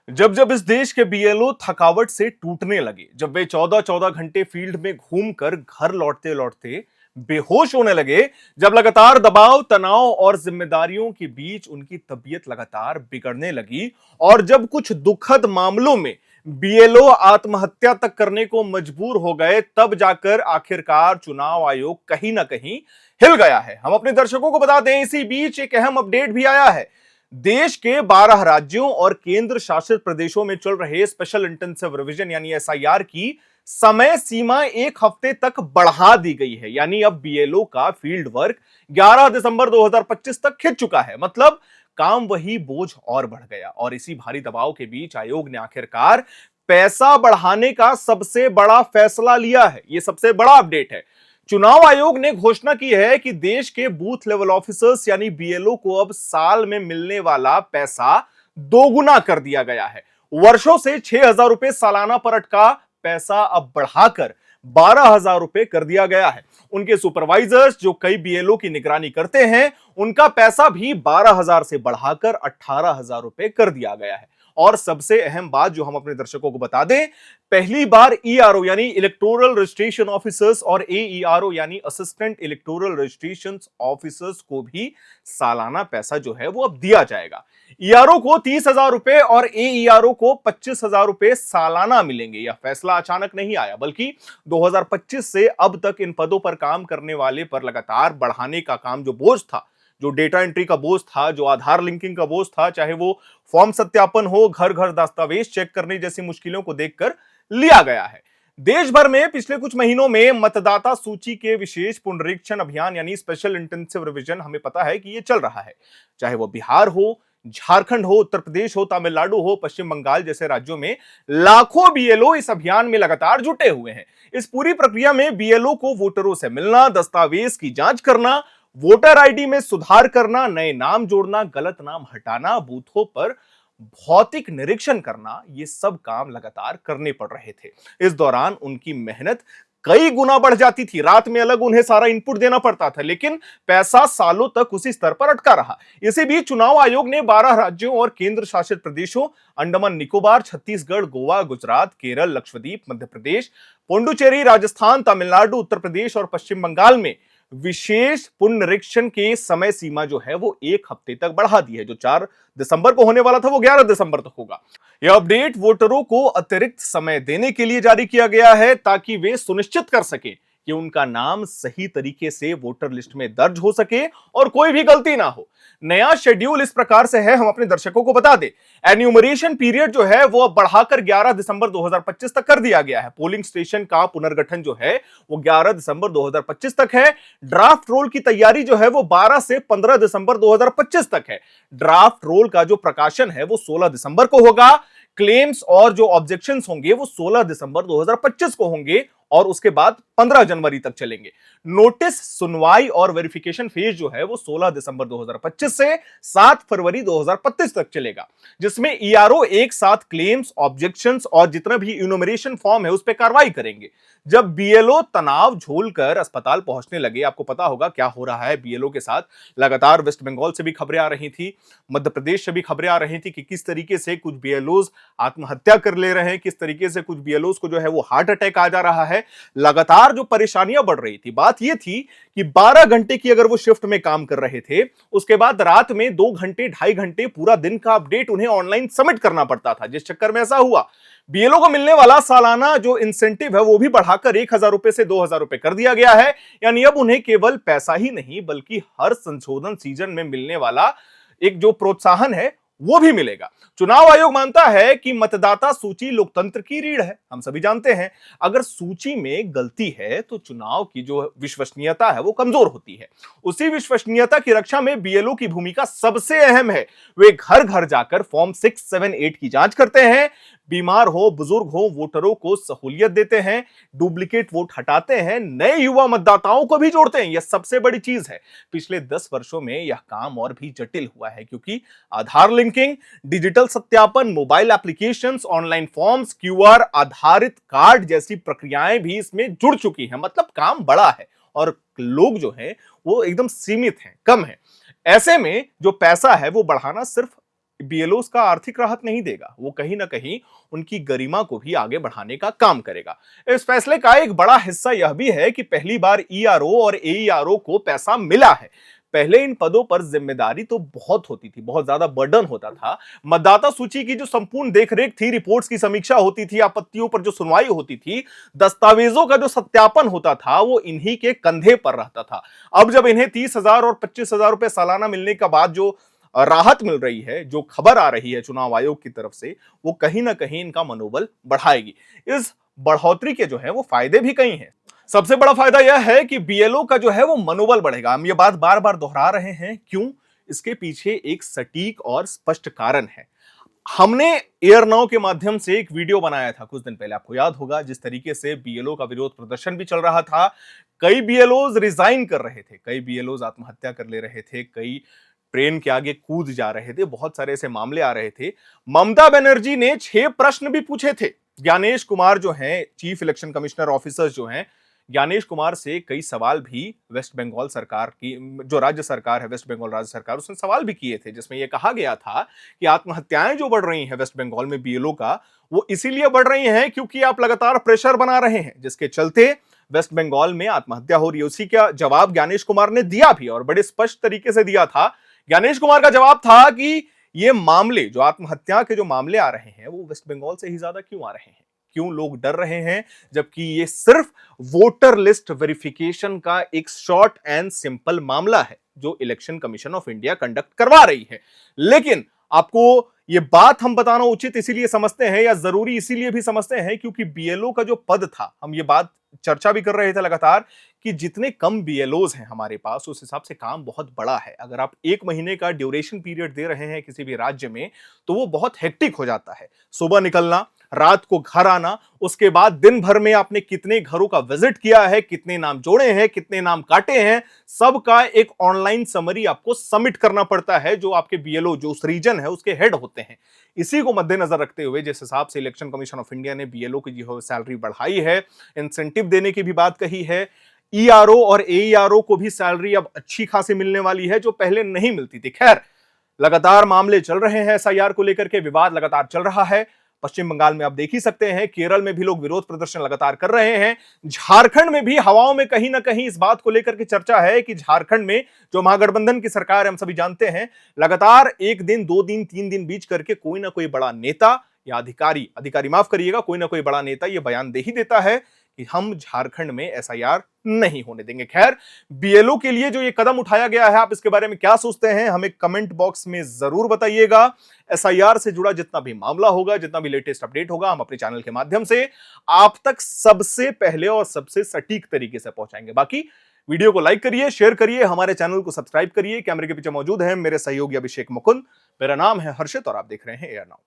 जब जब इस देश के बीएलओ थकावट से टूटने लगे, जब वे 14-14 घंटे फील्ड में घूमकर घर लौटते लौटते बेहोश होने लगे, जब लगातार दबाव, तनाव और जिम्मेदारियों के बीच उनकी तबीयत लगातार बिगड़ने लगी और जब कुछ दुखद मामलों में बीएलओ आत्महत्या तक करने को मजबूर हो गए, तब जाकर आखिरकार चुनाव आयोग कहीं ना कहीं हिल गया है। हम अपने दर्शकों को बता दें, इसी बीच एक अहम अपडेट भी आया है। देश के 12 राज्यों और केंद्र शासित प्रदेशों में चल रहे स्पेशल इंटेंसिव रिवीजन यानी एसआईआर की समय सीमा एक हफ्ते तक बढ़ा दी गई है। यानी अब बीएलओ का फील्ड वर्क 11 दिसंबर 2025 तक खिंच चुका है। मतलब काम वही, बोझ और बढ़ गया। और इसी भारी दबाव के बीच आयोग ने आखिरकार पैसा बढ़ाने का सबसे बड़ा फैसला लिया है। यह सबसे बड़ा अपडेट है। चुनाव आयोग ने घोषणा की है कि देश के बूथ लेवल ऑफिसर्स यानी बीएलओ को अब साल में मिलने वाला पैसा दोगुना कर दिया गया है। वर्षों से 6,000 रुपए सालाना पर अटका पैसा अब बढ़ाकर 12,000 रुपए कर दिया गया है। उनके सुपरवाइजर्स जो कई बीएलओ की निगरानी करते हैं, उनका पैसा भी 12,000 से बढ़ाकर 18,000 रुपए कर दिया गया है। और सबसे अहम बात जो हम अपने दर्शकों को बता दें, पहली बार ईआरओ यानी इलेक्टोरल रजिस्ट्रेशन ऑफिसर्स और एईआरओ यानी असिस्टेंट इलेक्टोरल रजिस्ट्रेशन ऑफिसर्स को भी सालाना पैसा जो है वो अब दिया जाएगा। ईआरओ को 30,000 रुपए और एईआरओ को 25,000 रुपए सालाना मिलेंगे। यह फैसला अचानक नहीं आया, बल्कि 2025 से अब तक इन पदों पर काम करने वाले पर लगातार बढ़ाने का काम, जो बोझ था, जो डेटा एंट्री का बोझ था, जो आधार लिंकिंग का बोझ था, चाहे वो फॉर्म सत्यापन हो, घर घर दस्तावेज चेक करने जैसी मुश्किलों को देखकर लिया गया है। देश भर में पिछले कुछ महीनों में मतदाता सूची के विशेष पुनरीक्षण अभियान यानी स्पेशल इंटेंसिव रिवीजन, हमें पता है कि यह चल रहा है। चाहे वो बिहार हो, झारखंड हो, उत्तर प्रदेश हो, तमिलनाडु हो, पश्चिम बंगाल जैसे राज्यों में लाखों बीएलओ इस अभियान में लगातार जुटे हुए हैं। इस पूरी प्रक्रिया में बीएलओ को वोटरों से मिलना, दस्तावेज की जांच करना, वोटर आईडी में सुधार करना, नए नाम जोड़ना, गलत नाम हटाना, बूथों पर भौतिक निरीक्षण करना, ये सब काम लगातार करने पड़ रहे थे। इस दौरान उनकी मेहनत कई गुना बढ़ जाती थी। रात में अलग उन्हें सारा इनपुट देना पड़ता था, लेकिन पैसा सालों तक उसी स्तर पर अटका रहा। इसी बीच चुनाव आयोग ने 12 राज्यों और केंद्र शासित प्रदेशों अंडमान निकोबार, छत्तीसगढ़, गोवा, गुजरात, केरल, लक्षद्वीप, मध्य प्रदेश, पुडुचेरी, राजस्थान, तमिलनाडु, उत्तर प्रदेश और पश्चिम बंगाल में विशेष पुनरीक्षण के समय सीमा जो है वो एक हफ्ते तक बढ़ा दी है। जो 4 दिसंबर को होने वाला था वो 11 दिसंबर तक होगा। यह अपडेट वोटरों को अतिरिक्त समय देने के लिए जारी किया गया है, ताकि वे सुनिश्चित कर सके कि उनका नाम सही तरीके से वोटर लिस्ट में दर्ज हो सके और कोई भी गलती ना हो। नया शेड्यूल इस प्रकार से है, हम अपने दर्शकों को बता दें। एन्यूमरेशन पीरियड जो है वो अब बढ़ाकर 11 दिसंबर 2025 तक कर दिया गया है। पोलिंग स्टेशन का पुनर्गठन जो है वो 11 दिसंबर 2025 तक है। ड्राफ्ट रोल की तैयारी जो है वो 12 से 15 दिसंबर 2025 तक है। ड्राफ्ट रोल का जो प्रकाशन है वो 16 दिसंबर को होगा। क्लेम्स और जो ऑब्जेक्शंस होंगे वो 16 दिसंबर 2025 को होंगे और उसके बाद 15 जनवरी तक चलेंगे। नोटिस, सुनवाई और वेरिफिकेशन फेज जो है वो 16 दिसंबर 2025 से 7 फरवरी 2025 तक चलेगा, जिसमें ईआरओ एक साथ क्लेम्स, ऑब्जेक्शंस और जितना भी इन्यूमरेशन फॉर्म है उस पर कार्रवाई करेंगे। जब बीएलओ तनाव झोलकर अस्पताल पहुंचने लगे, आपको पता होगा क्या हो रहा है बीएलओ के साथ। लगातार वेस्ट बंगाल से भी खबरें आ रही थी, मध्य प्रदेश से भी खबरें आ रही थी कि किस तरीके से कुछ बीएलओज आत्महत्या कर ले रहे हैं, किस तरीके से कुछ बीएलओज को जो है वो हार्ट अटैक आ जा रहा है। लगातार जो परेशानियां बढ़ रही थी, बात यह थी कि 12 घंटे की अगर वो शिफ्ट में काम कर रहे थे, उसके बाद रात में 2 घंटे, 2.5 घंटे पूरा दिन का अपडेट उन्हें ऑनलाइन सबमिट करना पड़ता था, जिस चक्कर में ऐसा हुआ बीएलओ को मिलने वाला सालाना जो इंसेंटिव है वो भी बढ़ाकर 1,000 रुपए से 2,000 रुपए कर दिया गया है। यानी अब उन्हें केवल पैसा ही नहीं, बल्कि हर संशोधन सीजन में मिलने वाला एक जो प्रोत्साहन है वो भी मिलेगा। चुनाव आयोग मानता है कि मतदाता सूची लोकतंत्र की रीढ़ है। हम सभी जानते हैं, अगर सूची में गलती है तो चुनाव की जो विश्वसनीयता है वो कमजोर होती है। उसी विश्वसनीयता की रक्षा में बीएलओ की भूमिका सबसे अहम है। वे घर घर जाकर फॉर्म 6, 7, 8 की जांच करते हैं, बीमार हो, बुजुर्ग हो, वोटरों को सहूलियत देते हैं, डुप्लीकेट वोट हटाते हैं, नए युवा मतदाताओं को भी जोड़ते हैं। यह सबसे बड़ी चीज है। पिछले 10 वर्षों में यह काम और भी जटिल हुआ है, क्योंकि आधार लिंकिंग, डिजिटल सत्यापन, mobile applications, online forms, QR आधारित कार्ड जैसी प्रक्रियाएं भी इसमें जुड़ चुकी हैं। मतलब काम बड़ा है और लोग जो हैं वो एकदम सीमित हैं, कम है। ऐसे में जो पैसा है वो बढ़ाना सिर्फ बीएलओस का आर्थिक राहत नहीं देगा, वो कहीं ना कहीं उनकी गरिमा को भी आगे बढ़ाने का काम करेगा। इस फैसले का एक बड़ा हिस्सा यह भी है कि पहली बार ईआरओ और एईआरओ को पैसा मिला है। पहले इन पदों पर जिम्मेदारी तो बहुत होती थी, बहुत ज्यादा बर्डन होता था। मतदाता सूची की जो संपूर्ण देखरेख थी, रिपोर्ट्स की समीक्षा होती थी, आपत्तियों पर जो सुनवाई होती थी, दस्तावेजों का जो सत्यापन होता था, वो इन्हीं के कंधे पर रहता था। अब जब इन्हें 30,000 और 25,000 रुपए सालाना मिलने के बाद जो राहत मिल रही है, जो खबर आ रही है चुनाव आयोग की तरफ से, वो कहीं ना कहीं इनका मनोबल बढ़ाएगी। इस बढ़ोतरी के जो है वो फायदे भी कई हैं। सबसे बड़ा फायदा यह है कि बीएलओ का जो है वो मनोबल बढ़ेगा। हम ये बात बार बार दोहरा रहे हैं, क्यों? इसके पीछे एक सटीक और स्पष्ट कारण है। हमने एयर नाउ के माध्यम से एक वीडियो बनाया था कुछ दिन पहले, आपको याद होगा, जिस तरीके से बीएलओ का विरोध प्रदर्शन भी चल रहा था। कई बीएलओज रिजाइन कर रहे थे, कई बीएलओज आत्महत्या कर ले रहे थे, कई ट्रेन के आगे कूद जा रहे थे, बहुत सारे ऐसे मामले आ रहे थे। ममता बनर्जी ने 6 प्रश्न भी पूछे थे। ज्ञानेश कुमार जो हैं, चीफ इलेक्शन कमिश्नर ऑफिसर्स जो हैं, ज्ञानेश कुमार से कई सवाल भी वेस्ट बंगाल सरकार की, जो राज्य सरकार है, वेस्ट बंगाल राज्य सरकार, उसने सवाल भी किए थे, जिसमें यह कहा गया था कि आत्महत्याएं जो बढ़ रही हैं वेस्ट बंगाल में बीएलओ का, वो इसीलिए बढ़ रही हैं क्योंकि आप लगातार प्रेशर बना रहे हैं, जिसके चलते वेस्ट बंगाल में आत्महत्या हो रही है। उसी का जवाब ज्ञानेश कुमार ने दिया भी, और बड़े स्पष्ट तरीके से दिया था। ज्ञानेश कुमार का जवाब था कि ये मामले, जो आत्महत्या के जो मामले आ रहे हैं, वो वेस्ट बंगाल से ही ज्यादा क्यों आ रहे हैं, क्यों लोग डर रहे हैं, जबकि ये सिर्फ वोटर लिस्ट वेरिफिकेशन का एक शॉर्ट एंड सिंपल मामला है जो election commission of India conduct करवा रही है। लेकिन आपको ये बात हम बताना उचित इसीलिए समझते हैं, या जरूरी इसीलिए भी समझते हैं, क्योंकि बीएलओ का जो पद था, हम ये बात चर्चा भी कर रहे थे लगातार कि जितने कम बीएलओज हैं हमारे पास, उस हिसाब से काम बहुत बड़ा है। अगर आप 1 महीने का ड्यूरेशन पीरियड दे रहे हैं किसी भी राज्य में, तो वो बहुत हेक्टिक हो जाता है। सुबह निकलना, रात को घर आना, उसके बाद दिन भर में आपने कितने घरों का विजिट किया है, कितने नाम जोड़े हैं, कितने नाम काटे हैं, सबका एक ऑनलाइन समरी आपको सबमिट करना पड़ता है, जो आपके बीएलओ, जो उस रीजन है, उसके हेड होते हैं। इसी को मद्देनजर रखते हुए जिस हिसाब से इलेक्शन कमीशन ऑफ इंडिया ने बीएलओ की जो सैलरी बढ़ाई है, इंसेंटिव देने की भी बात कही है, ईआरओ और एईआरओ को भी सैलरी अब अच्छी खासी मिलने वाली है, जो पहले नहीं मिलती थी। खैर, लगातार मामले चल रहे हैं, एसआईआर को लेकर के विवाद लगातार चल रहा है। पश्चिम बंगाल में आप देख ही सकते हैं, केरल में भी लोग विरोध प्रदर्शन लगातार कर रहे हैं। झारखंड में भी हवाओं में कहीं ना कहीं इस बात को लेकर के चर्चा है कि झारखंड में जो महागठबंधन की सरकार है, हम सभी जानते हैं, लगातार 1 दिन, 2 दिन, 3 दिन बीच करके कोई ना कोई बड़ा नेता या अधिकारी माफ करिएगा, कोई ना कोई बड़ा नेता ये बयान दे ही देता है कि हम झारखंड में एसआईआर नहीं होने देंगे। खैर, बीएलओ के लिए जो ये कदम उठाया गया है, आप इसके बारे में क्या सोचते हैं, हमें कमेंट बॉक्स में जरूर बताइएगा। एसआईआर से जुड़ा जितना भी मामला होगा, जितना भी लेटेस्ट अपडेट होगा, हम अपने चैनल के माध्यम से आप तक सबसे पहले और सबसे सटीक तरीके से पहुंचाएंगे। बाकी वीडियो को लाइक करिए, शेयर करिए, हमारे चैनल को सब्सक्राइब करिए। कैमरे के पीछे मौजूद है मेरे सहयोगी अभिषेक मुकुंद, मेरा नाम है हर्षित और आप देख रहे हैं एयर नाउ।